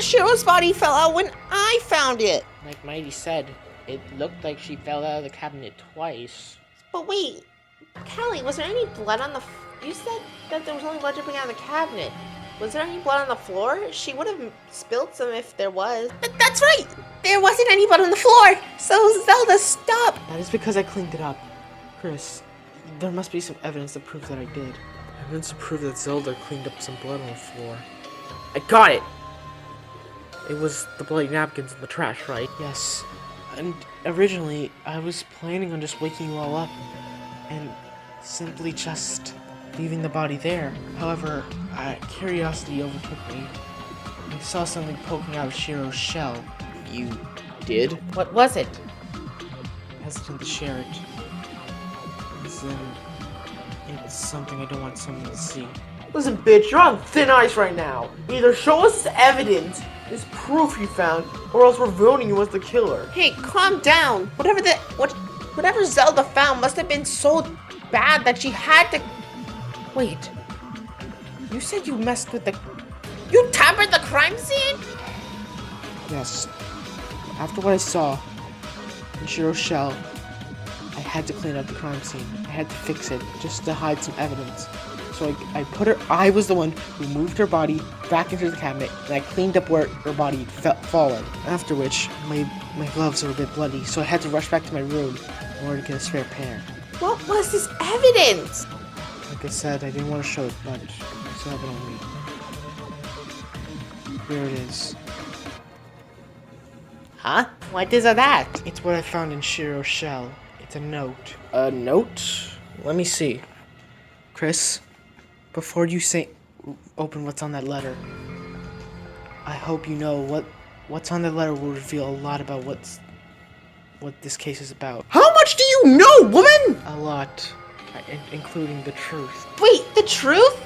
Shiro's body fell out when I found it. Like Mighty said, it looked like she fell out of the cabinet twice. But wait, Callie, was there any blood on the... You said that there was only blood dripping out of the cabinet. Was there any blood on the floor? She would have spilled some if there was. But that's right! There wasn't any blood on the floor! So Zelda, stop! That is because I cleaned it up. Chris, there must be some evidence to prove that I did. Evidence to prove that Zelda cleaned up some blood on the floor. I got it! It was the bloody napkins in the trash, right? Yes. And originally, I was planning on just waking you all up and simply just leaving the body there. However, curiosity overtook me. I saw something poking out of Shiro's shell. You did? What was it? Hesitant to share it. It's something I don't want someone to see. Listen, bitch, you're on thin ice right now. Either show us the evidence, this proof you found, or else we're voting you as the killer. Hey, calm down. Whatever Zelda found must have been so bad that she had to... Wait. You said you messed with the... You tampered the crime scene? Yes. After what I saw in Shiro's shell, I had to clean up the crime scene. I had to fix it, just to hide some evidence. So I was the one who moved her body back into the cabinet, and I cleaned up where her body had fallen. After which, my gloves were a bit bloody, so I had to rush back to my room in order to get a spare pair. What was this evidence? Like I said, I didn't want to show it, but I still have it on me. Here it is. Huh? What is that? It's what I found in Shiro's shell. It's a note. A note? Let me see. Chris, before you open what's on that letter, I hope you know what's on that letter will reveal a lot about what this case is about. How much do you know, woman? A lot, including the truth. Wait, the truth?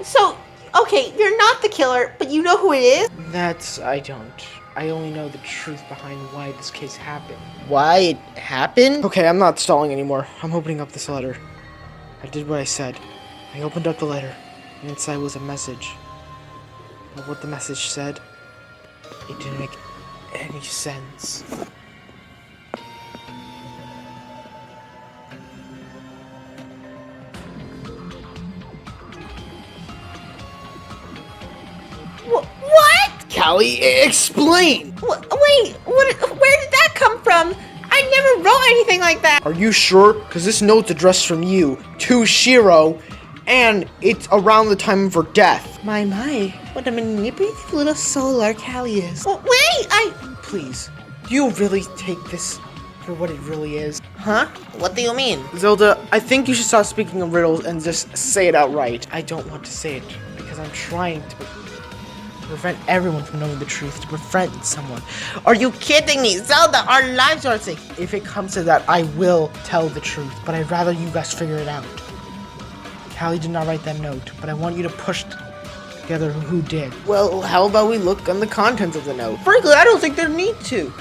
So, okay, you're not the killer, but you know who it is? I don't. I only know the truth behind why this case happened. Why it happened? Okay, I'm not stalling anymore. I'm opening up this letter. I did what I said. I opened up the letter, and inside was a message. But what the message said, it didn't make any sense. What? Callie, explain! Wait, where did that come from? I never wrote anything like that! Are you sure? Because this note's addressed from you to Shiro, and it's around the time of her death. My, what a manipulative little soul our Callie is. Wait, Please, do you really take this for what it really is? Huh? What do you mean? Zelda, I think you should stop speaking in riddles and just say it outright. I don't want to say it, because I'm trying to prevent everyone from knowing the truth, to prevent someone. Are you kidding me? Zelda, our lives are at stake. If it comes to that, I will tell the truth, but I'd rather you guys figure it out. Callie did not write that note, but I want you to push together who did. Well, how about we look on the contents of the note? Frankly, I don't think there need to.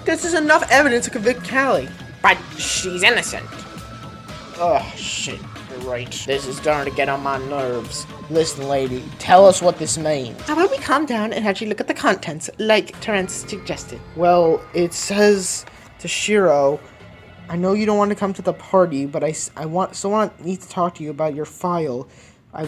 This is enough evidence to convict Callie. But she's innocent. Oh, shit. You're right. This is starting to get on my nerves. Listen, lady, tell us what this means. How about we calm down and actually look at the contents, like Terrence suggested? Well, it says to Shiro, I know you don't want to come to the party, but I need to talk to you about your file. I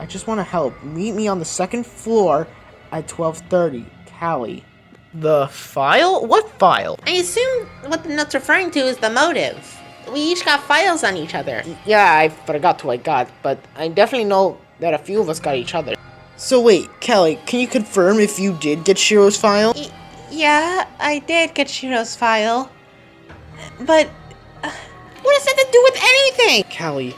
just want to help. Meet me on the second floor at 12:30. Callie. The file? What file? I assume what the note's referring to is the motive. We each got files on each other. Yeah, I forgot who I got, but I definitely know that a few of us got each other. So wait, Callie, can you confirm if you did get Shiro's file? Yeah, I did get Shiro's file. But what does that have to do with anything? Callie,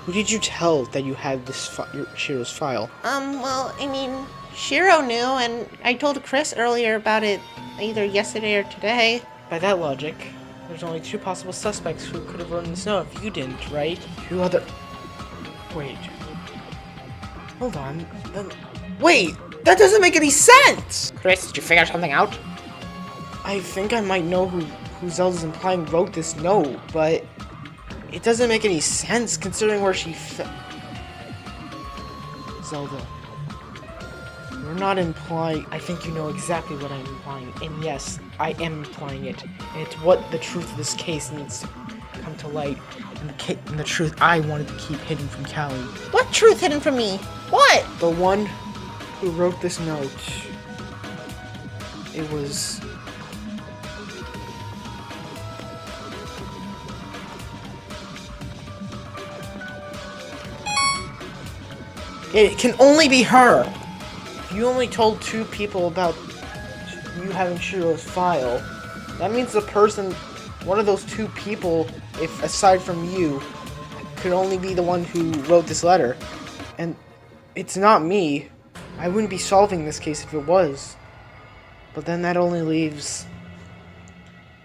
who did you tell that you had this Shiro's file? Well, I mean, Shiro knew, and I told Chris earlier about it either yesterday or today. By that logic, there's only two possible suspects who could have written this note if you didn't, right? Two other... Wait. Hold on. Wait! That doesn't make any sense! Chris, did you figure something out? I think I might know who Zelda's implying wrote this note, but it doesn't make any sense considering where she Zelda. We're not implying. I think you know exactly what I'm implying. And yes, I am implying it. And it's what the truth of this case needs to come to light. And the truth I wanted to keep hidden from Callie. What truth hidden from me? What? The one who wrote this note. It was... It can only be her! If you only told 2 people about you having Shiro's file, that means the person, one of those 2 people, if aside from you, could only be the one who wrote this letter. And it's not me. I wouldn't be solving this case if it was. But then that only leaves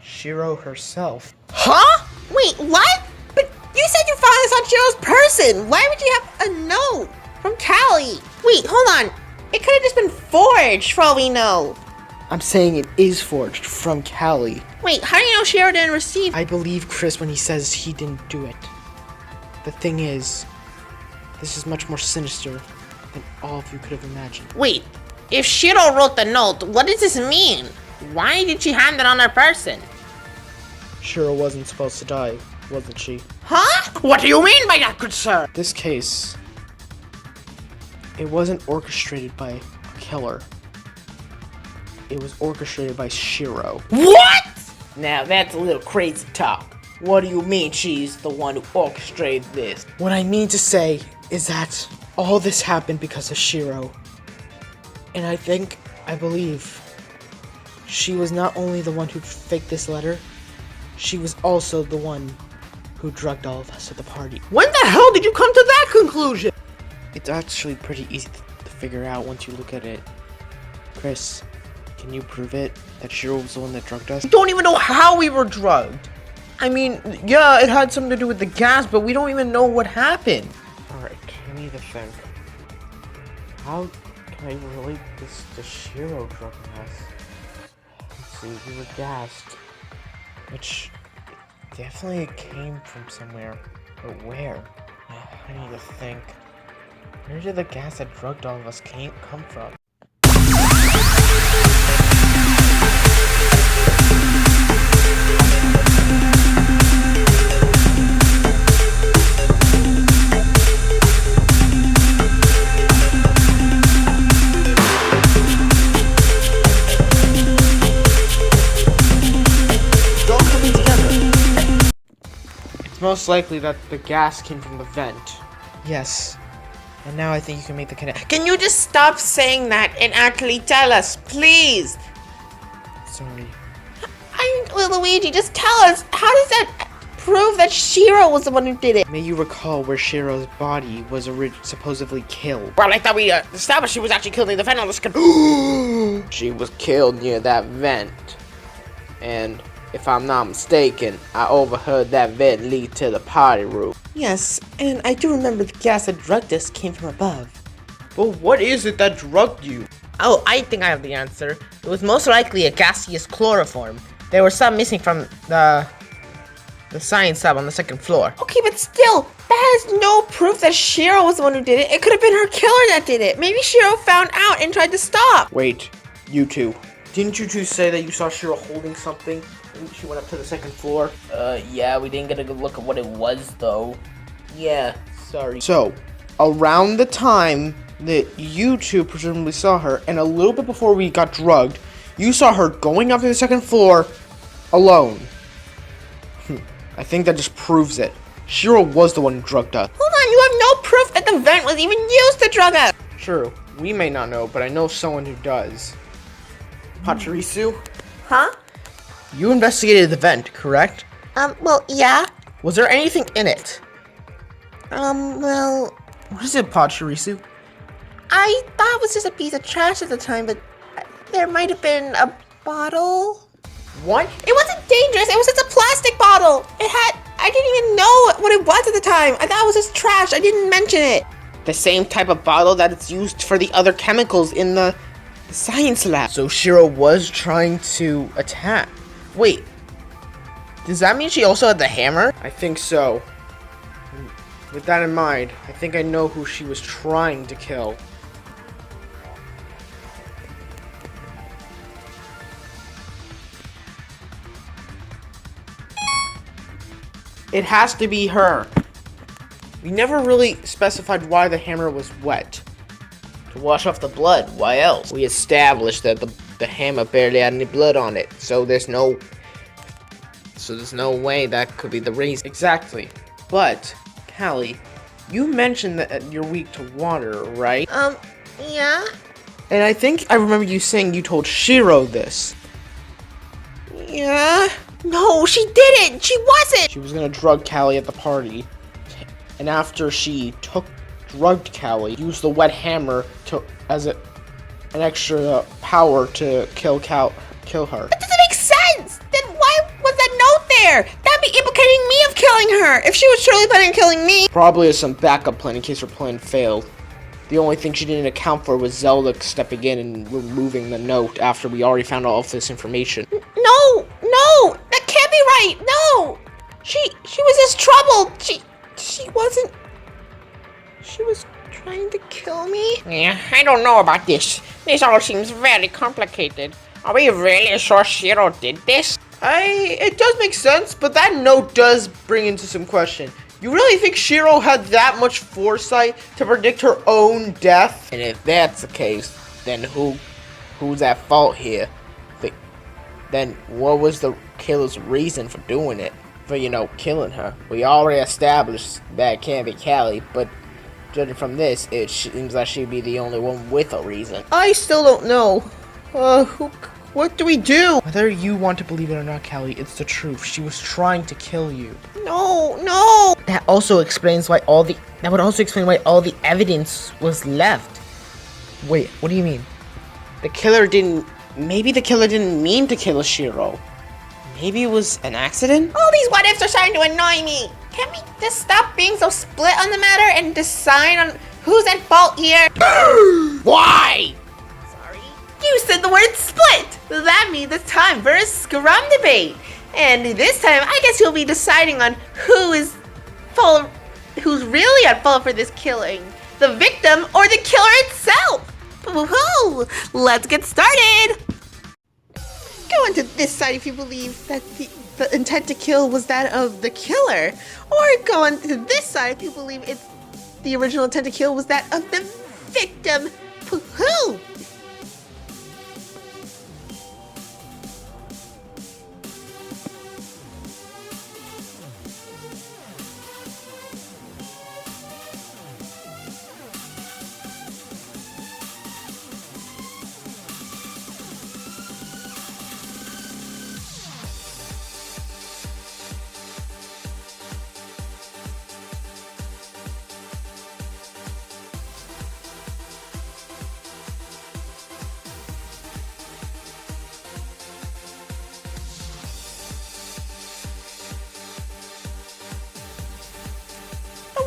Shiro herself. Huh? Wait, what? But you said you found this on Shiro's person. Why would you have a note from Callie? Wait, hold on. It could have just been forged for all we know. I'm saying it is forged from Callie. Wait, how do you know Shiro didn't receive? I believe Chris when he says he didn't do it. The thing is, this is much more sinister than all of you could have imagined. Wait, if Shiro wrote the note, what does this mean? Why did she hand it on her person? Shiro wasn't supposed to die, wasn't she? Huh? What do you mean by that, good sir? This case, it wasn't orchestrated by a killer. It was orchestrated by Shiro. What? Now that's a little crazy talk. What do you mean she's the one who orchestrated this? What I mean to say is that all this happened because of Shiro. And I believe, she was not only the one who faked this letter, she was also the one who drugged all of us at the party. When the hell did you come to that conclusion? It's actually pretty easy to figure out once you look at it. Chris, can you prove it? That Shiro was the one that drugged us? We don't even know how we were drugged. I mean, yeah, it had something to do with the gas, but we don't even know what happened. Alright, I need to think. How can I relate this to Shiro drugging us? Let's see, we were gassed. Which definitely came from somewhere. But where? I need to think. Where did the gas that drugged all of us come from? It's most likely that the gas came from the vent. Yes. And now I think you can make the connection. Can you just stop saying that and actually tell us, please? Sorry. Luigi, just tell us. How does that prove that Shiro was the one who did it? May you recall where Shiro's body was supposedly killed? Well, I thought we established she was actually killed in the vent on the skin. She was killed near that vent. And if I'm not mistaken, I overheard that vent lead to the party room. Yes, and I do remember the gas that drugged us came from above. But what is it that drugged you? Oh, I think I have the answer. It was most likely a gaseous chloroform. There were some missing from the science lab on the 2nd floor. Okay, but still, that has no proof that Shiro was the one who did it. It could have been her killer that did it. Maybe Shiro found out and tried to stop. Wait, you two. Didn't you two say that you saw Shiro holding something and she went up to the 2nd floor? Yeah, we didn't get a good look at what it was, though. Yeah, sorry. So, around the time that you two presumably saw her, and a little bit before we got drugged, you saw her going up to the 2nd floor alone. I think that just proves it. Shiro was the one who drugged us. Hold on, you have no proof that the vent was even used to drug us. Sure, we may not know, but I know someone who does. Pachirisu? Huh? You investigated the vent, correct? Well, yeah. Was there anything in it? Well, What is it, Pachirisu? I thought it was just a piece of trash at the time, but there might have been a bottle. What? It wasn't dangerous. It was just a plastic bottle. I didn't even know what it was at the time. I thought it was just trash. I didn't mention it. The same type of bottle that it's used for the other chemicals in the science lab. So Shiro was trying to attack. Wait, does that mean she also had the hammer? I think so. With that in mind, I think I know who she was trying to kill. It has to be her. We never really specified why the hammer was wet. To wash off the blood. Why else? We established that the hammer barely had any blood on it, so there's no way that could be the reason. Exactly. But, Callie, you mentioned that you're weak to water, right? Yeah? And I think I remember you saying you told Shiro this. Yeah? No, she didn't! She wasn't! She was gonna drug Callie at the party. And after she drugged Callie, used the wet hammer as an extra power to kill her. That doesn't make sense! Then why was that note there? That'd be implicating me of killing her, if she was truly planning on killing me! Probably as some backup plan in case her plan failed. The only thing she didn't account for was Zelda stepping in and removing the note after we already found all of this information. No! That can't be right! No! She was just troubled! She wasn't... She was trying to kill me? Yeah, I don't know about this. This all seems very complicated. Are we really sure Shiro did this? It does make sense, but that note does bring into some question. You really think Shiro had that much foresight to predict her own death? And if that's the case, then who's at fault here? Then what was the killer's reason for doing it? For, killing her? We already established that it can't be Callie, but judging from this, it seems like she'd be the only one with a reason. I still don't know. What do we do? Whether you want to believe it or not, Callie, it's the truth. She was trying to kill you. No! That would also explain why all the evidence was left. Wait, what do you mean? Maybe the killer didn't mean to kill Shiro. Maybe it was an accident? All these what ifs are starting to annoy me! Can't we just stop being so split on the matter and decide on who's at fault here? Why? Sorry. You said the word split! That means it's time for a scrum debate. And this time, I guess you'll be deciding on who's really at fault for this killing. The victim or the killer itself! Woohoo! Let's get started! Go onto this side if you believe that the intent to kill was that of the killer. Or go onto this side if you believe the original intent to kill was that of the victim. Woohoo!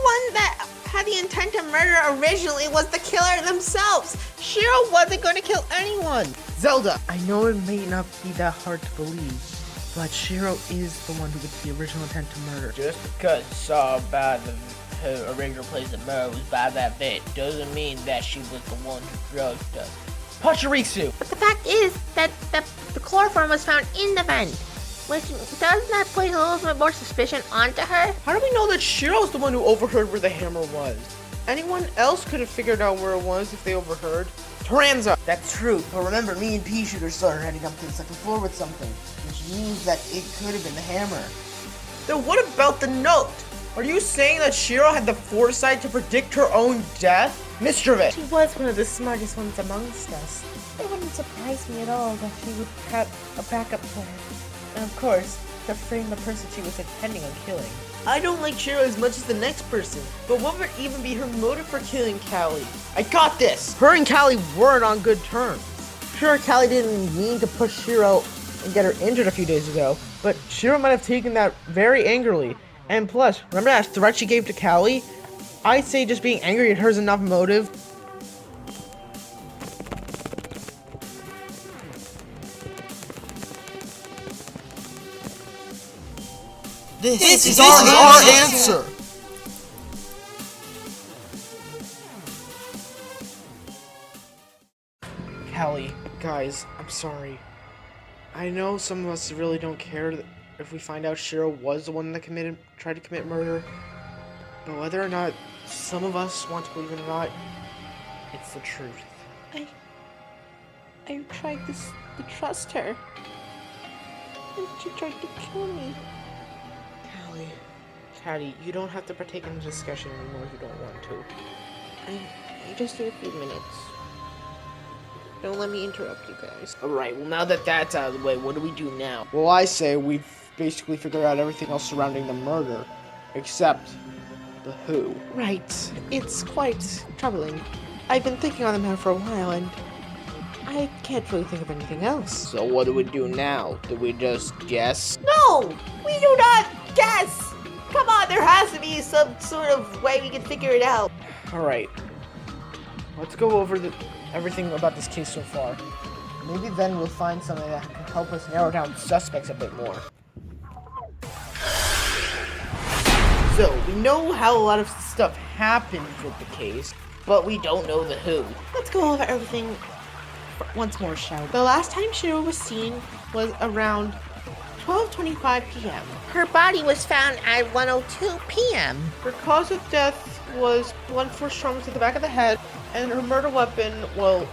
One that had the intent to murder originally was the killer themselves. Shiro wasn't going to kill anyone. Zelda! I know it may not be that hard to believe, but Shiro is the one with the original intent to murder. Just because Saw by her original place of murder was by that vet doesn't mean that she was the one who drugged her. Pachirisu! But the fact is that the chloroform was found in the vent, which doesn't that place a little bit more suspicion onto her? How do we know that Shiro's the one who overheard where the hammer was? Anyone else could have figured out where it was if they overheard. Taranza! That's true, but remember, me and Pea Shooter saw her heading up to the second floor with something, which means that it could have been the hammer. Then what about the note? Are you saying that Shiro had the foresight to predict her own death? Mischievous! She was one of the smartest ones amongst us. It wouldn't surprise me at all that she would have a backup plan. And of course, to frame the person she was intending on killing. I don't like Shiro as much as the next person, but what would even be her motive for killing Callie? I got this! Her and Callie weren't on good terms. Sure, Callie didn't mean to push Shiro and get her injured a few days ago, but Shiro might have taken that very angrily. And plus, remember that threat she gave to Callie? I'd say just being angry at her is enough motive. This is our answer! Callie, guys, I'm sorry. I know some of us really don't care if we find out Shiro was the one that tried to commit murder. But whether or not some of us want to believe it or not, it's the truth. I tried to trust her. And she tried to kill me. Callie, you don't have to partake in the discussion anymore if you don't want to. I just need a few minutes. Don't let me interrupt you guys. Alright, well now that that's out of the way, what do we do now? Well, I say we've basically figured out everything else surrounding the murder, except the who. Right. It's quite troubling. I've been thinking on the matter for a while, and I can't really think of anything else. So what do we do now? Do we just guess? No! We do not guess! Come on, there has to be some sort of way we can figure it out. Alright. Let's go over everything about this case so far. Maybe then we'll find something that can help us narrow down suspects a bit more. So, we know how a lot of stuff happened with the case, but we don't know the who. Let's go over everything once more, shall we? The last time Shiro was seen was around 12:25 p.m. Her body was found at 1:02 p.m. Her cause of death was blunt force trauma to the back of the head, and her murder weapon, well,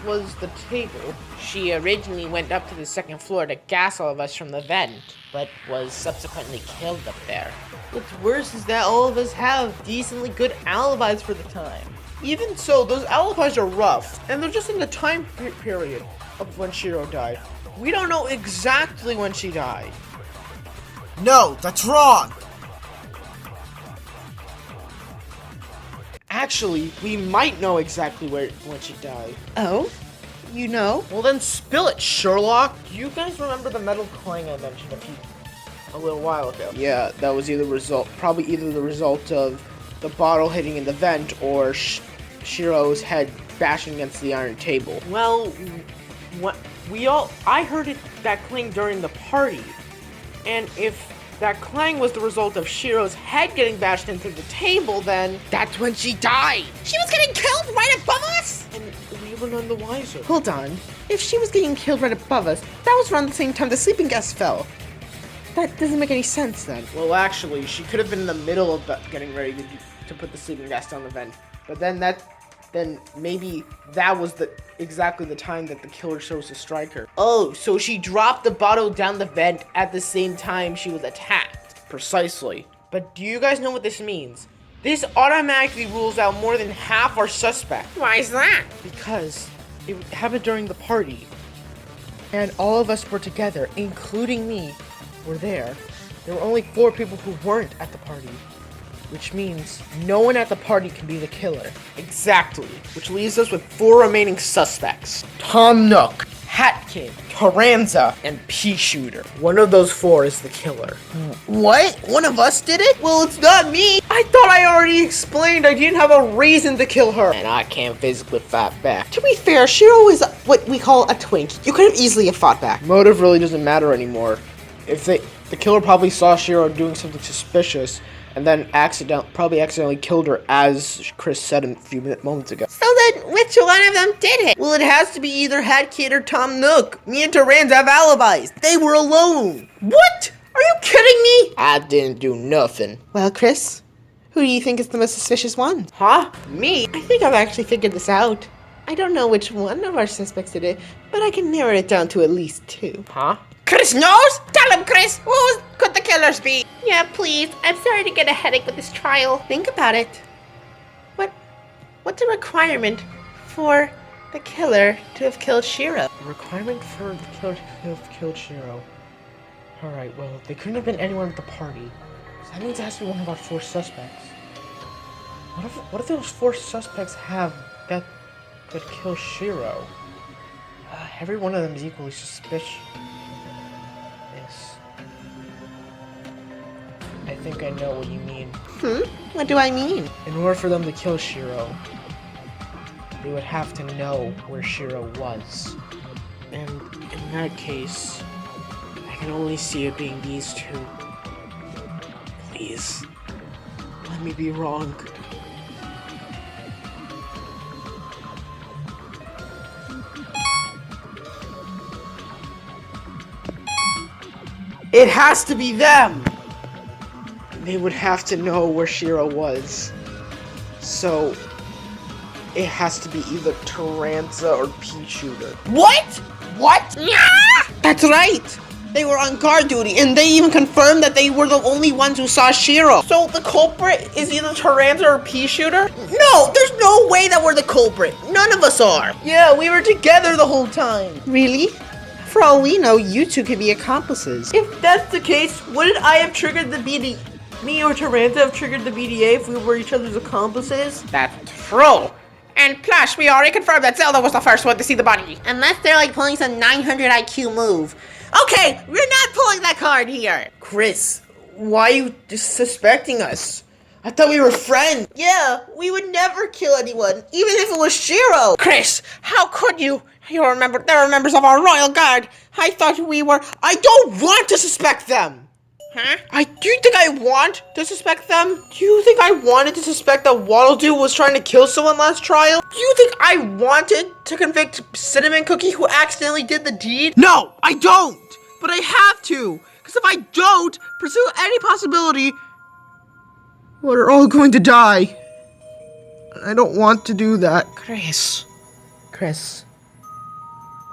was the table. She originally went up to the second floor to gas all of us from the vent, but was subsequently killed up there. What's worse is that all of us have decently good alibis for the time. Even so, those alibis are rough, and they're just in the time period of when Shiro died. We don't know exactly when she died. No, that's wrong! Actually, we might know exactly when she died. Oh? You know? Well then spill it, Sherlock! Do you guys remember the metal clang I mentioned a little while ago? Yeah, that was probably either the result of the bottle hitting in the vent or Shiro's head bashing against the iron table. Well, I heard that clang during the party, and if that clang was the result of Shiro's head getting bashed into the table, then That's when she died! She was getting killed right above us? and we were none the wiser. Hold on. If she was getting killed right above us, that was around the same time the sleeping gas fell. That doesn't make any sense then. Well, actually, she could have been in the middle of getting ready to put the sleeping gas down the vent, but then maybe that was exactly the time that the killer chose to strike her. Oh, so she dropped the bottle down the vent at the same time she was attacked. Precisely. But do you guys know what this means? This automatically rules out more than half our suspects. Why is that? Because it happened during the party, and all of us were together, including me, were there. There were only 4 people who weren't at the party, which means no one at the party can be the killer. Exactly. Which leaves us with 4 remaining suspects. Tom Nook, Hatkin, Taranza, and Pea Shooter. One of those 4 is the killer. What? One of us did it? Well, it's not me! I thought I already explained I didn't have a reason to kill her! And I can't physically fight back. To be fair, Shiro is what we call a twink. You could have easily have fought back. Motive really doesn't matter anymore. If the killer probably saw Shiro doing something suspicious, and then probably accidentally killed her, as Chris said a few moments ago. So then, which one of them did it? Well, it has to be either Hatkid or Tom Nook. Me and Taranz have alibis. They were alone. What? Are you kidding me? I didn't do nothing. Well, Chris, who do you think is the most suspicious one? Huh? Me? I think I've actually figured this out. I don't know which one of our suspects did it, but I can narrow it down to at least 2. Huh? Chris knows? Tell him, Chris! Who could the killers be? Yeah, please. I'm sorry to get a headache with this trial. Think about it. What's a requirement for the killer to have killed Shiro? The requirement for the killer to have killed Shiro. Alright, well, they couldn't have been anyone at the party. So that means it has to be one of our 4 suspects. What if those 4 suspects have that kill Shiro? Every one of them is equally suspicious. I think I know what you mean. What do I mean? In order for them to kill Shiro, they would have to know where Shiro was. And in that case, I can only see it being these 2. Please, let me be wrong. It has to be them! They would have to know where Shiro was. So, it has to be either Taranza or Pea-Shooter. What? What? That's right! They were on guard duty, and they even confirmed that they were the only ones who saw Shiro. So the culprit is either Taranza or Pea-Shooter? No, there's no way that we're the culprit. None of us are. Yeah, we were together the whole time. Really? For all we know, you two could be accomplices. If that's the case, wouldn't I have triggered the BD? Me or Taranza have triggered the BDA if we were each other's accomplices? That's true. And Plush, we already confirmed that Zelda was the first one to see the body. Unless they're like pulling some 900 IQ move. Okay, we're not pulling that card here. Chris, why are you just suspecting us? I thought we were friends. Yeah, we would never kill anyone, even if it was Shiro. Chris, how could you? You remember, they were members of our royal guard. I thought we were. I don't want to suspect them. Huh? Do you think I want to suspect them? Do you think I wanted to suspect that Waddle Doo was trying to kill someone last trial? Do you think I wanted to convict Cinnamon Cookie who accidentally did the deed? No, I don't! But I have to! Because if I don't pursue any possibility, we're all going to die. I don't want to do that. Chris.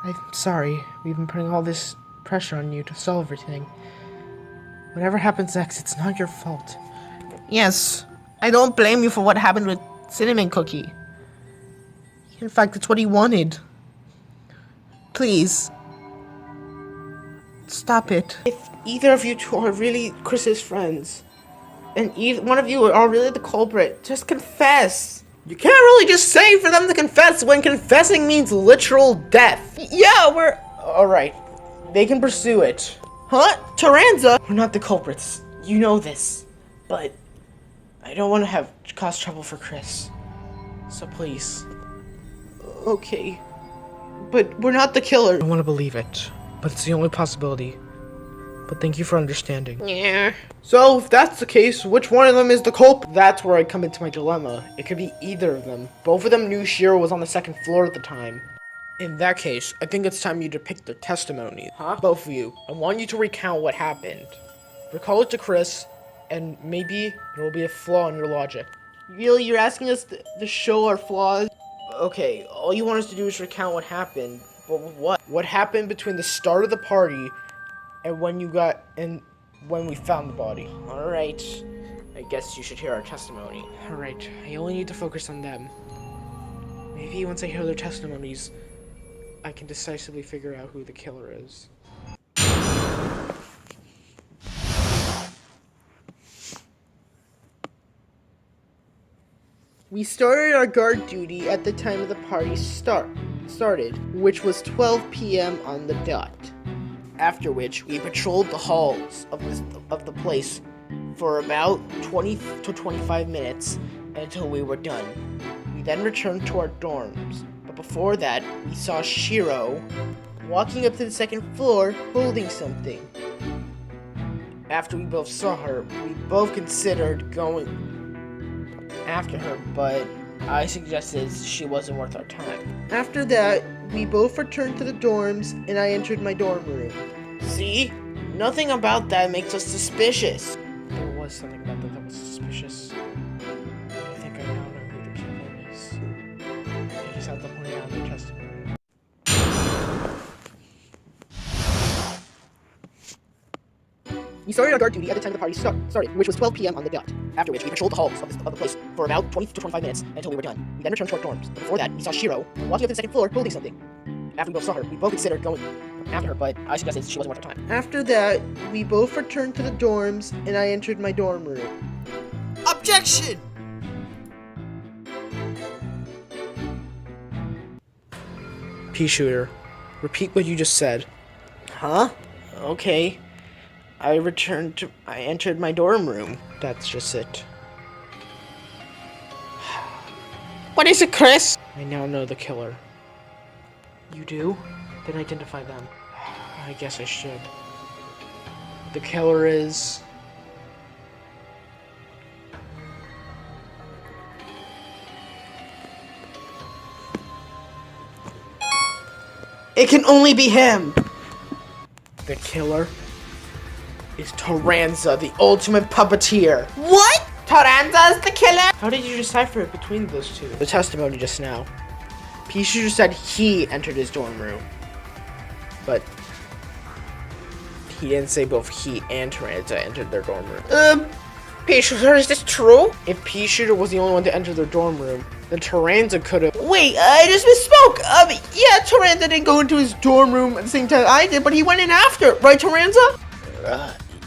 I'm sorry. We've been putting all this pressure on you to solve everything. Whatever happens next, it's not your fault. Yes, I don't blame you for what happened with Cinnamon Cookie. In fact, it's what he wanted. Please. Stop it. If either of you two are really Chris's friends, and one of you are really the culprit, just confess. You can't really just say for them to confess when confessing means literal death. Yeah, we're... Alright, they can pursue it. Huh? Taranza? We're not the culprits. You know this. But I don't want to cause trouble for Chris. So please. Okay. But we're not the killer. I don't want to believe it, but it's the only possibility. But thank you for understanding. Yeah. So, if that's the case, which one of them is the culprit? That's where I come into my dilemma. It could be either of them. Both of them knew Shiro was on the second floor at the time. In that case, I think it's time you to pick their testimony. Huh? Both of you. I want you to recount what happened. Recall it to Chris, and maybe there will be a flaw in your logic. Really, you're asking us to show our flaws? Okay, all you want us to do is recount what happened. But what? What happened between the start of the party and when we found the body? Alright. I guess you should hear our testimony. Alright, I only need to focus on them. Maybe once I hear their testimonies, I can decisively figure out who the killer is. We started our guard duty at the time of the party started, which was 12 p.m. on the dot. After which, we patrolled the halls of the place for about 20 to 25 minutes until we were done. We then returned to our dorms, but before that, we saw Shiro walking up to the second floor holding something. After we both saw her, we both considered going after her, but I suggested she wasn't worth our time. After that, we both returned to the dorms, and I entered my dorm room. See? Nothing about that makes us suspicious. There was something about that was suspicious. I think I now know who the killer is. I just have to point out their testimony. We started our guard duty at the time the party started, which was 12 p.m. on the dot. After which, we patrolled the halls of the place for about 20 to 25 minutes until we were done. We then returned to our dorms. But before that, we saw Shiro walking up to the second floor holding something. After we both saw her, we both considered going after her, but I suggested she wasn't worth our time. After that, we both returned to the dorms, and I entered my dorm room. Objection! Pea-Shooter, repeat what you just said. Huh? Okay. I entered my dorm room. That's just it. What is it, Chris? I now know the killer. You do? Then identify them. I guess I should. The killer is... It can only be him! The killer is Taranza, the ultimate puppeteer. What? Taranza's the killer? How did you decipher it between those two? The testimony just now. Pea Shooter said he entered his dorm room. But he didn't say both he and Taranza entered their dorm room. Pea Shooter, is this true? If Pea Shooter was the only one to enter their dorm room, then Taranza could have. Wait, I just misspoke. Yeah, Taranza didn't go into his dorm room at the same time I did, but he went in after, right, Taranza?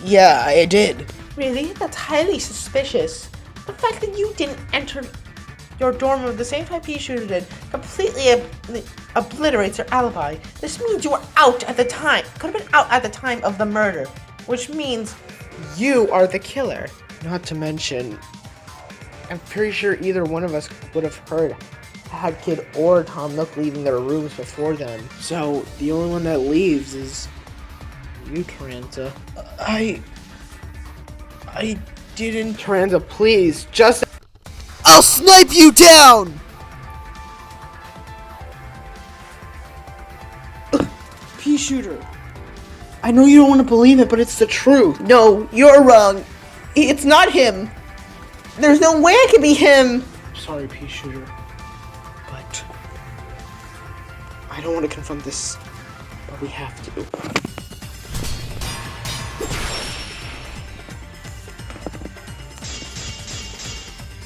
Yeah, I did. Really? That's highly suspicious. The fact that you didn't enter your dorm room at the same time Pea Shooter did completely obliterates your alibi. This means you were out at the time. Could have been out at the time of the murder, which means you are the killer. Not to mention, I'm pretty sure either one of us would have heard Had Kid or Tom Nook leaving their rooms before them. So the only one that leaves is you, Taranza. I didn't. Taranza, please, just. I'll snipe you down! Pea Shooter. I know you don't want to believe it, but it's the truth. No, you're wrong. It's not him. There's no way it could be him. Sorry, Pea Shooter, but I don't want to confront this, but we have to.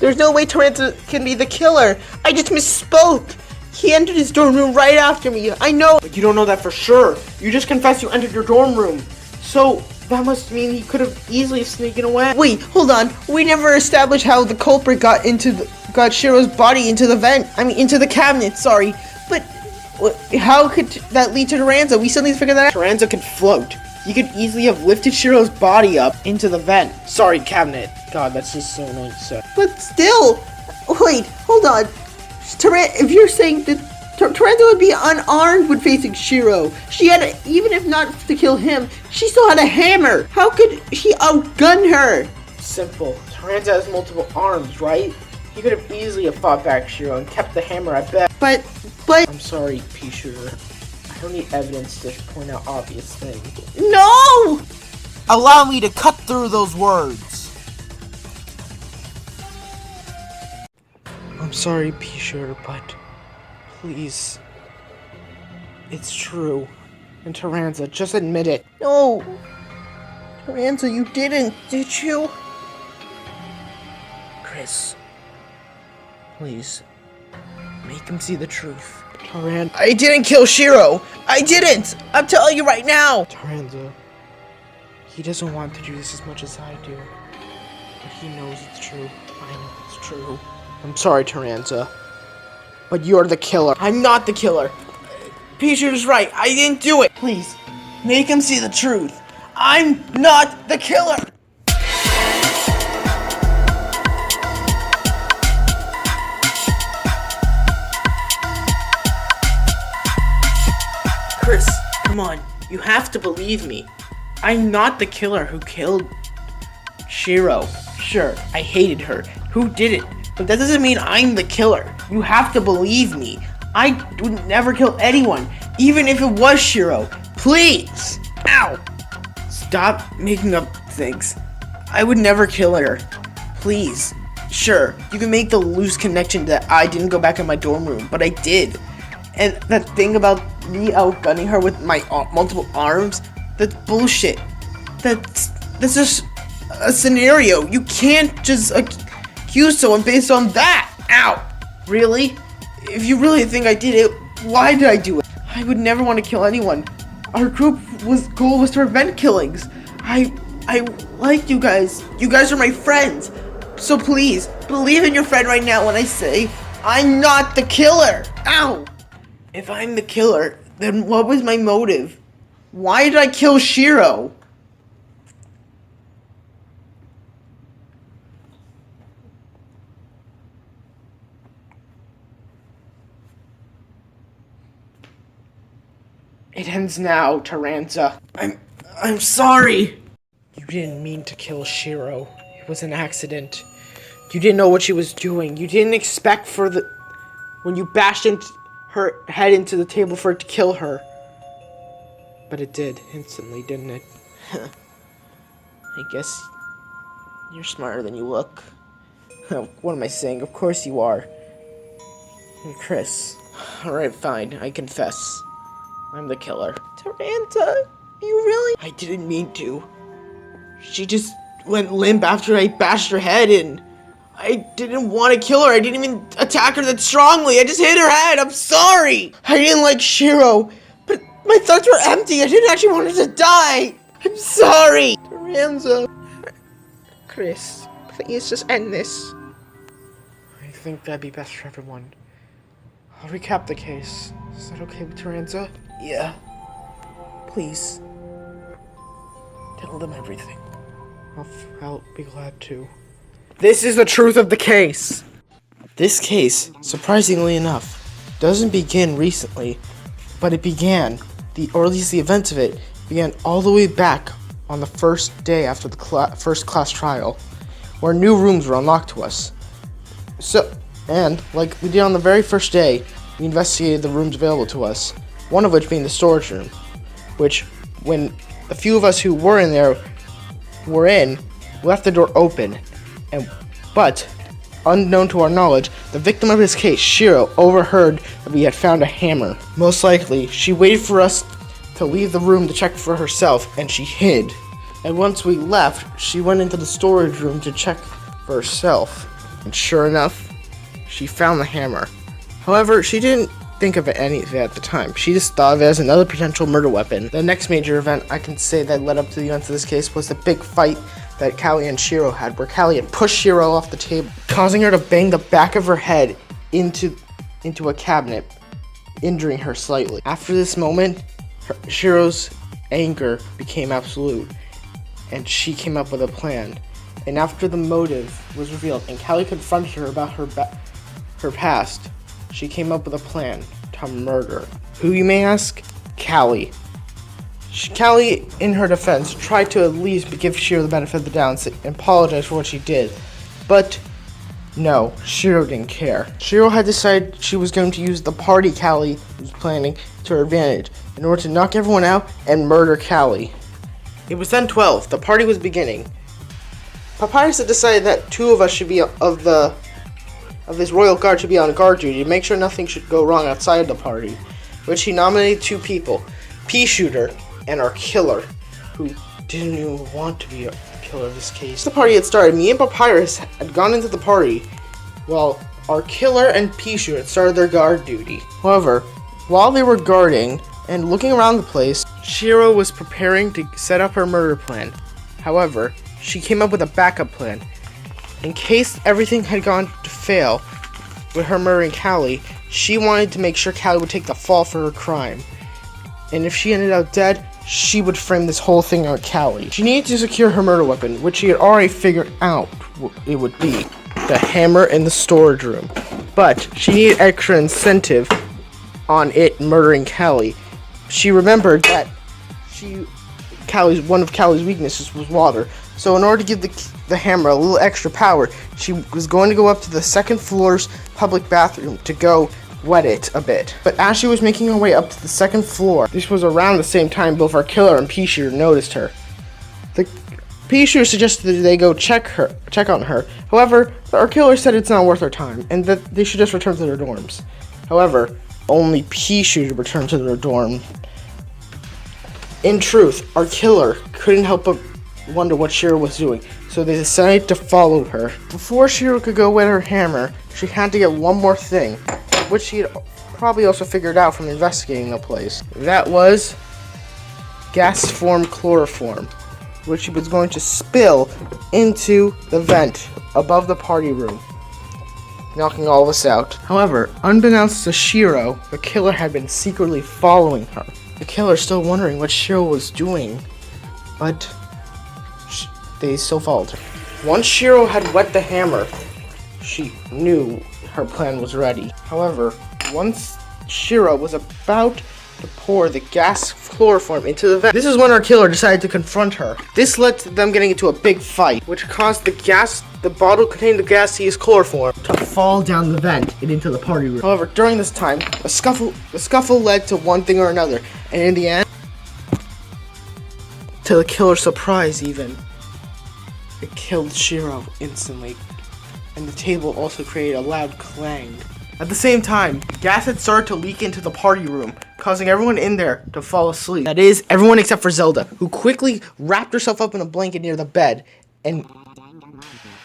There's no way Taranza can be the killer. I just misspoke. He entered his dorm room right after me. I know. But you don't know that for sure. You just confessed you entered your dorm room. So that must mean he could have easily sneaken away. Wait, hold on. We never established how the culprit got Shiro's body into the vent. I mean, into the cabinet. Sorry, but how could that lead to Taranza? We still need to figure that out. Taranza could float. He could easily have lifted Shiro's body up into the vent. Sorry, cabinet. God, that's just so annoying to say. But still, wait, hold on. If you're saying that Taranza would be unarmed when facing Shiro, she had, even if not to kill him, she still had a hammer. How could he outgun her? Simple. Taranza has multiple arms, right? He could have easily have fought back Shiro and kept the hammer, I bet. But I'm sorry, Pea Shooter. I don't need evidence to point out obvious things. no! Allow me to cut through those words. I'm sorry, Pea Shooter, but please. It's true. And Taranza, just admit it. No. Taranza, you didn't, did you? Chris, please. Make him see the truth. Taranza. I didn't kill Shiro. I didn't. I'm telling you right now. Taranza. He doesn't want to do this as much as I do. But he knows it's true. I know it's true. I'm sorry, Taranza. But you're the killer. I'm not the killer. Pea Shooter's right. I didn't do it. Please, make him see the truth. I'm not the killer. Chris, come on. You have to believe me. I'm not the killer who killed Shiro. Sure, I hated her. Who did it? But that doesn't mean I'm the killer. You have to believe me. I would never kill anyone, even if it was Shiro. Please! Ow! Stop making up things. I would never kill her. Please. Sure, you can make the loose connection that I didn't go back in my dorm room, but I did. And that thing about me outgunning her with my multiple arms, that's bullshit. That's just a scenario. You can't just accuse someone based on that. Ow! Really? If you really think I did it, why did I do it? I would never want to kill anyone. Our goal was to prevent killings. I like you guys. You guys are my friends. So please, believe in your friend right now when I say, I'm not the killer. Ow! If I'm the killer, then what was my motive? Why did I kill Shiro? It ends now, Taranza. I'm sorry. You didn't mean to kill Shiro. It was an accident. You didn't know what she was doing. You didn't expect when you bashed into her head into the table for it to kill her. But it did, instantly, didn't it? I guess you're smarter than you look. What am I saying? Of course you are. Hey, Chris. Alright, fine. I confess. I'm the killer. Taranta, you really? I didn't mean to. She just went limp after I bashed her head in. I didn't want to kill her. I didn't even attack her that strongly. I just hit her head. I'm sorry. I didn't like Shiro, but my thoughts were empty. I didn't actually want her to die. I'm sorry. Taranta. Chris, please just end this. I think that'd be best for everyone. I'll recap the case. Is that okay with Taranta? Yeah. Please. Tell them everything. I'll be glad to. This is the truth of the case. This case, surprisingly enough, doesn't begin recently, but it began, or at least the events of it, began all the way back on the first day after the first class trial, where new rooms were unlocked to us. And like we did on the very first day, we investigated the rooms available to us, one of which being the storage room, which, when a few of us who were in there we left the door open, but unknown to our knowledge, the victim of this case, Shiro, overheard that we had found a hammer. Most likely, she waited for us to leave the room to check for herself, and she hid. And once we left, she went into the storage room to check for herself. And sure enough, she found the hammer. However, she didn't think of any of it at the time. She just thought of it as another potential murder weapon. The next major event I can say that led up to the events of this case was the big fight that Callie and Shiro had, where Callie had pushed Shiro off the table, causing her to bang the back of her head into a cabinet, injuring her slightly. After this moment, Shiro's anger became absolute, and she came up with a plan. And after the motive was revealed and Callie confronted her about her past, she came up with a plan to murder. Who, you may ask? Callie. Callie, in her defense, tried to at least give Shiro the benefit of the doubt and apologize for what she did. But no, Shiro didn't care. Shiro had decided she was going to use the party Callie was planning to her advantage in order to knock everyone out and murder Callie. It was then 12. The party was beginning. Papyrus had decided that two of us should be of this royal guard should be on guard duty to make sure nothing should go wrong outside the party, which he nominated two people, Pea Shooter and our killer, who didn't even want to be a killer of this case. The party had started. Me and Papyrus had gone into the party, while our killer and Pea Shooter had started their guard duty. However, while they were guarding and looking around the place, Shiro was preparing to set up her murder plan. However, she came up with a backup plan. In case everything had gone to fail with her murdering Callie, she wanted to make sure Callie would take the fall for her crime. And if she ended up dead, she would frame this whole thing on Callie. She needed to secure her murder weapon, which she had already figured out it would be the hammer in the storage room. But she needed extra incentive on it murdering Callie. She remembered that one of Callie's weaknesses was water. So in order to give the hammer a little extra power, she was going to go up to the second floor's public bathroom to go wet it a bit. But as she was making her way up to the second floor, this was around the same time both our killer and Pea Shooter noticed her. The Pea Shooter suggested that they go check on her. However, our killer said it's not worth their time and that they should just return to their dorms. However, only Pea Shooter returned to their dorm. In truth, our killer couldn't help but wonder what Shiro was doing, so they decided to follow her. Before Shiro could go wet her hammer, she had to get one more thing, which she had probably also figured out from investigating the place. That was gas form chloroform, which she was going to spill into the vent above the party room, knocking all of us out. However, unbeknownst to Shiro, the killer had been secretly following her. The killer still wondering what Shiro was doing, but they still followed her. Once Shiro had wet the hammer, she knew her plan was ready. However, once Shiro was about to pour the gas chloroform into the vent, this is when our killer decided to confront her. This led to them getting into a big fight, which caused the bottle containing the gaseous chloroform to fall down the vent and into the party room. However, during this time, the scuffle led to one thing or another, and in the end, to the killer's surprise even, It killed Shiro instantly, and the table also created a loud clang. At the same time, gas had started to leak into the party room, causing everyone in there to fall asleep. That is, everyone except for Zelda, who quickly wrapped herself up in a blanket near the bed and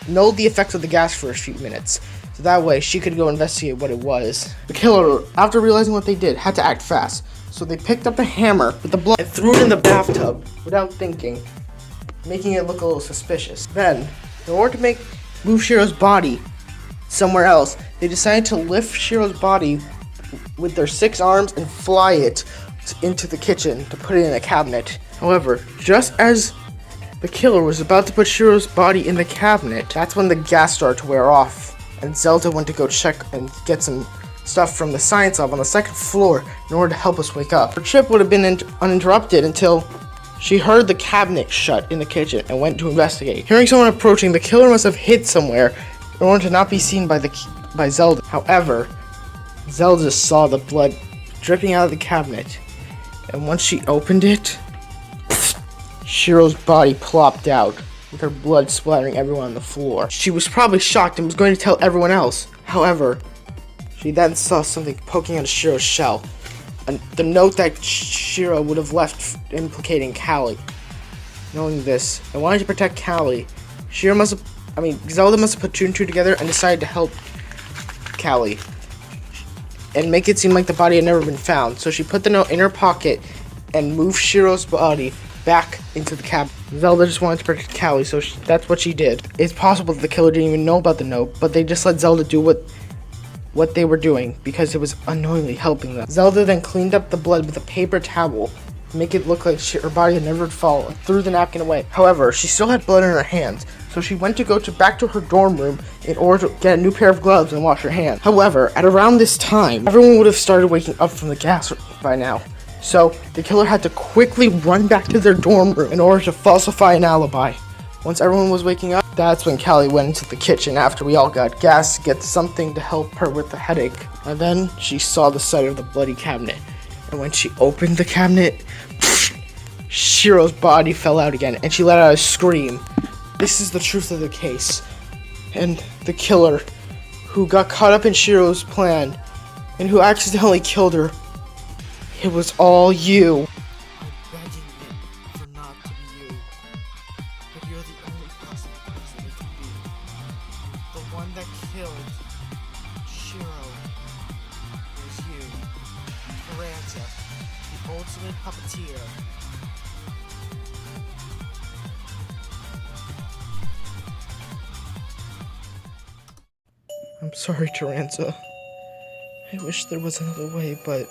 nulled the effects of the gas for a few minutes. So that way, she could go investigate what it was. The killer, after realizing what they did, had to act fast. So they picked up a hammer with the blood and threw it in the bathtub without thinking, making it look a little suspicious. Then, in order to move Shiro's body somewhere else, they decided to lift Shiro's body with their 6 arms and fly it into the kitchen to put it in a cabinet. However, just as the killer was about to put Shiro's body in the cabinet, that's when the gas started to wear off, and Zelda went to go check and get some stuff from the science lab on the 2nd floor in order to help us wake up. Her trip would have been uninterrupted until she heard the cabinet shut in the kitchen and went to investigate. Hearing someone approaching, the killer must have hid somewhere in order to not be seen by Zelda. However, Zelda saw the blood dripping out of the cabinet, and once she opened it, Shiro's body plopped out, with her blood splattering everyone on the floor. She was probably shocked and was going to tell everyone else. However, she then saw something poking out of Shiro's shell, and the note that Shiro would have left implicating Callie. Knowing this, and wanting to protect Callie, Zelda must have put 2 and 2 together and decided to help Callie and make it seem like the body had never been found. So she put the note in her pocket and moved Shiro's body back into the cabinet. Zelda just wanted to protect Callie, so that's what she did. It's possible that the killer didn't even know about the note, but they just let Zelda do what they were doing because it was unknowingly helping them. Zelda then cleaned up the blood with a paper towel to make it look like her body had never fallen, threw the napkin away. However, she still had blood in her hands, so she went to go back to her dorm room in order to get a new pair of gloves and wash her hands. However, at around this time, everyone would have started waking up from the gas by now. So, the killer had to quickly run back to their dorm room in order to falsify an alibi. Once everyone was waking up, that's when Callie went into the kitchen after we all got gas to get something to help her with the headache. And then she saw the sight of the bloody cabinet. And when she opened the cabinet, Shiro's body fell out again, and she let out a scream. This is the truth of the case. And the killer, who got caught up in Shiro's plan, and who accidentally killed her, it was all you. I'm begging it for not to be you, but you're the only possible person it could be. The one that killed Shiro was you, Taranza, the ultimate puppeteer. I'm sorry, Taranza. I wish there was another way, but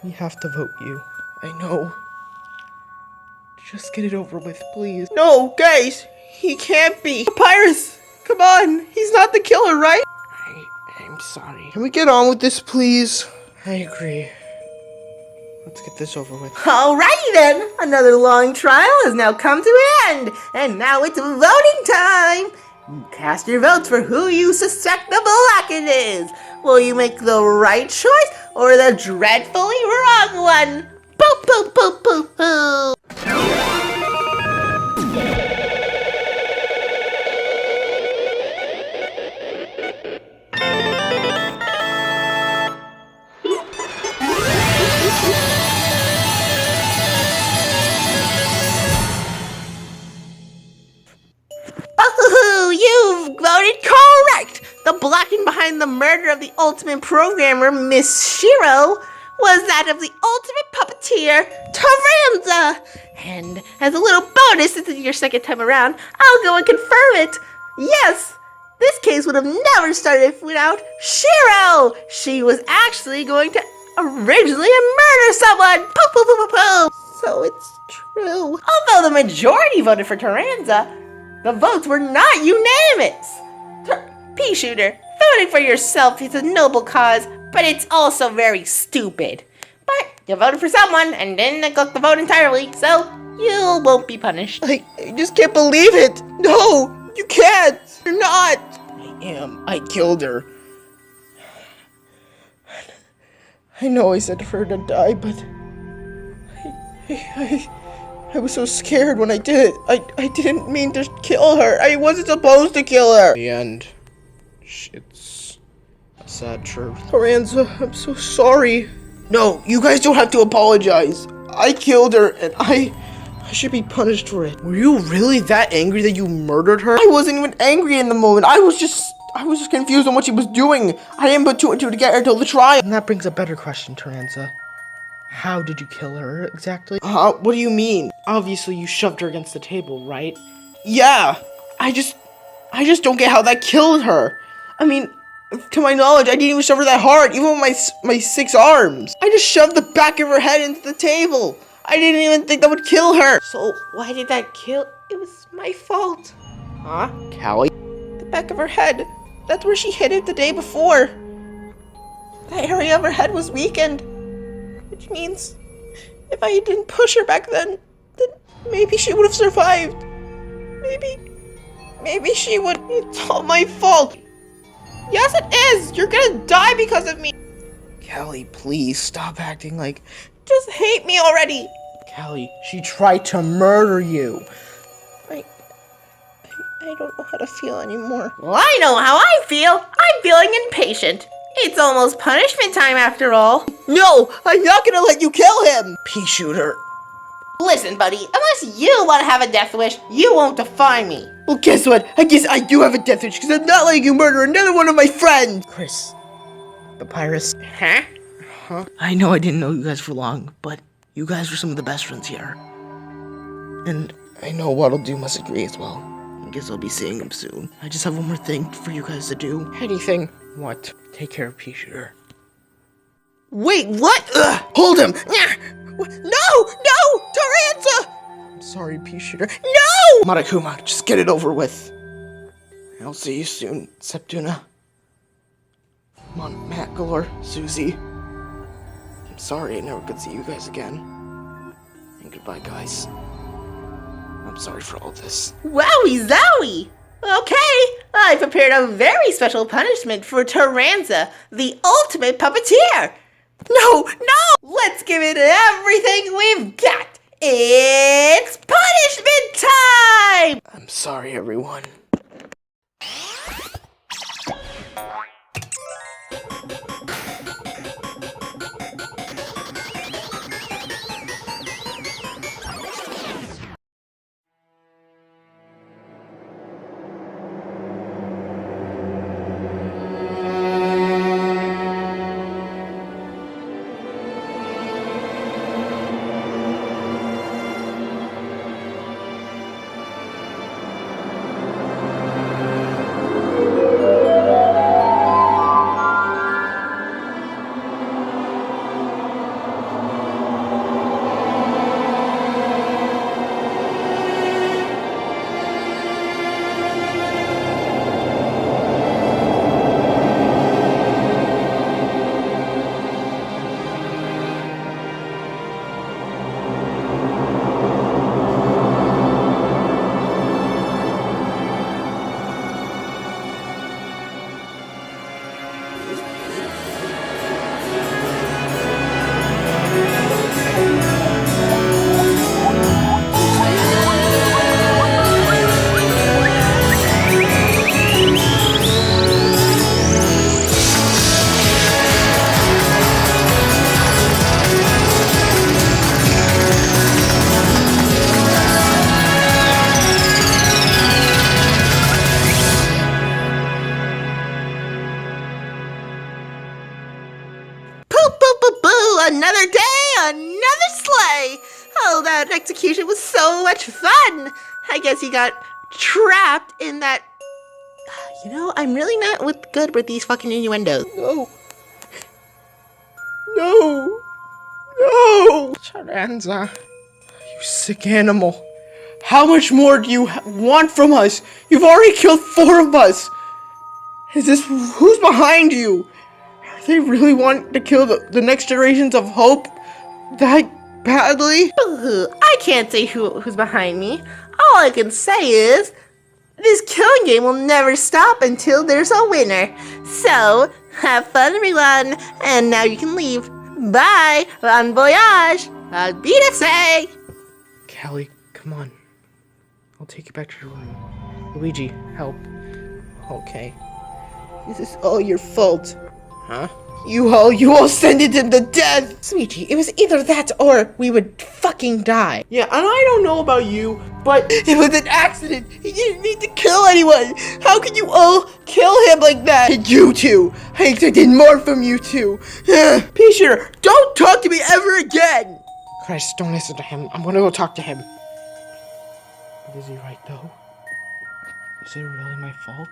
we have to vote you. I know. Just get it over with, please. No, guys, he can't be. Papyrus, come on, he's not the killer, right? I'm sorry. Can we get on with this, please? I agree. Let's get this over with. Alrighty then, another long trial has now come to an end, and now it's voting time. Cast your votes for who you suspect the blackhead is. Will you make the right choice or the dreadfully wrong one? Boop, boop, boop, boop, boop. Oh, you've voted correct! The blocking behind the murder of the ultimate programmer, Miss Shiro, was that of the ultimate puppeteer, Taranza! And as a little bonus, since it's your 2nd time around, I'll go and confirm it! Yes! This case would have never started without Shiro! She was actually going to originally murder someone! Poof, poof, poof, poof, poof. So it's true. Although the majority voted for Taranza, the votes were not unanimous. Pea Shooter, voting for yourself is a noble cause, but it's also very stupid. But you voted for someone and didn't neglect the vote entirely, so you won't be punished. I just can't believe it. No, you can't. You're not. I am. I killed her. I know I said for her to die, but I was so scared when I did it. I didn't mean to kill her. I wasn't supposed to kill her. The end. It's a sad truth. Taranza, I'm so sorry. No, you guys don't have to apologize. I killed her, and I should be punished for it. Were you really that angry that you murdered her? I wasn't even angry in the moment. I was just confused on what she was doing. I didn't put two and two together until the trial. And that brings a better question, Taranza. How did you kill her exactly? What do you mean? Obviously, you shoved her against the table, right? Yeah, I just don't get how that killed her. I mean, to my knowledge, I didn't even shove her that hard, even with my 6 arms. I just shoved the back of her head into the table. I didn't even think that would kill her. So why did that kill? It was my fault. Huh? Callie? The back of her head. That's where she hit it the day before. That area of her head was weakened. Which means, if I didn't push her back then maybe she would have survived. Maybe she would. It's all my fault. Yes, it is. You're gonna die because of me. Callie, please stop acting like... Just hate me already. Callie, she tried to murder you. I don't know how to feel anymore. Well, I know how I feel. I'm feeling impatient. It's almost punishment time after all. No, I'm not gonna let you kill him. Pea shooter. Listen, buddy, unless you want to have a death wish, you won't define me. Well, guess what? I guess I do have a death wish because I'm not letting you murder another one of my friends. Chris. Papyrus. Huh? I know I didn't know you guys for long, but you guys were some of the best friends here. And I know Waddle Doo must agree as well. I guess I'll be seeing him soon. I just have one more thing for you guys to do. Anything? What? Take care of Pea Shooter. Wait, what? Ugh, hold him. No, Taranza. I'm sorry, Pea Shooter. No! Monokuma, just get it over with. I'll see you soon, Septuna. Come on, Matt, Galore, Susie. I'm sorry I never could see you guys again. And goodbye, guys. I'm sorry for all this. Wowie zowie! Okay, I prepared a very special punishment for Taranza, the ultimate puppeteer. No! Let's give it everything we've got. It's punishment time! I'm sorry, everyone. Another day, another sleigh. Oh, that execution was so much fun. I guess he got trapped in that. You know, I'm really not good with these fucking innuendos. No! Taranza, you sick animal. How much more do you want from us? You've already killed 4 of us. Who's behind you? They really want to kill the next generations of Hope that badly? I can't say who's behind me. All I can say is this killing game will never stop until there's a winner. So, have fun, everyone. And now you can leave. Bye. Bon voyage. Auf Wiedersehen. Callie, come on. I'll take you back to your room. Luigi, help. Okay. This is all your fault. Huh? You all sent him to death! Sweetie, it was either that or we would fucking die. Yeah, and I don't know about you, but It was an accident! He didn't mean to kill anyone! How can you all kill him like that? And you two! I expected more from you two! Peter, don't talk to me ever again! Christ, don't listen to him. I'm gonna go talk to him. But is he right though? Is it really my fault?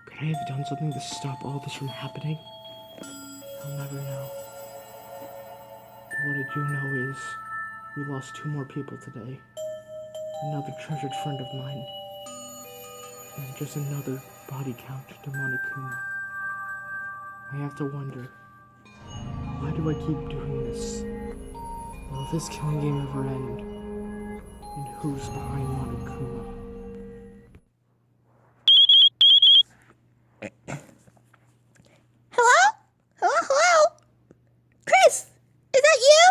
Could I have done something to stop all this from happening? I'll never know. But what I do know is we lost 2 more people today. Another treasured friend of mine. And just another body count to Monokuma. I have to wonder, why do I keep doing this? Will this killing game ever end? And who's behind Monokuma? Hello? Hello? Chris, is that you?